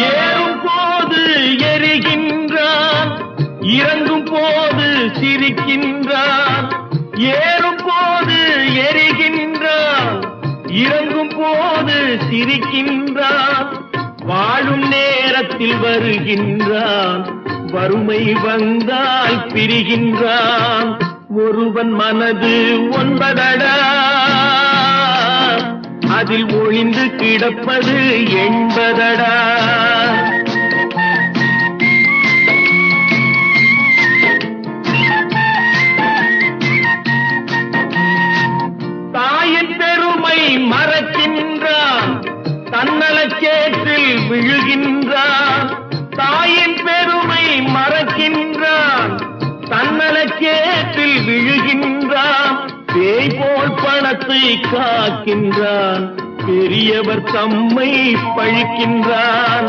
ஏறும் போது எரிகின்றான், இறங்கும் போது சிரிக்கின்றான். ஏறும் போது எரிகின்றான், இறங்கும் போது சிரிக்கின்றான். வாழும் நேரத்தில் வருகின்றான், வறுமை வந்தால் பிரிகின்றான். ஒருவன் மனது ஒன்பதடா, அதில் ஒளிந்து கிடப்பது எண்பதடா. தாயின் பெருமை மறக்கின்றான், தன்னலச்சேற்றில் விழுகின்றான். தாயின் பெருமை மறக்கின்றான், தன்னலச்சேற்றில் விழுகின்றான். பேய் போல் பணத்தை காக்கின்றான், பெரியவர் தம்மை பழிக்கின்றான்.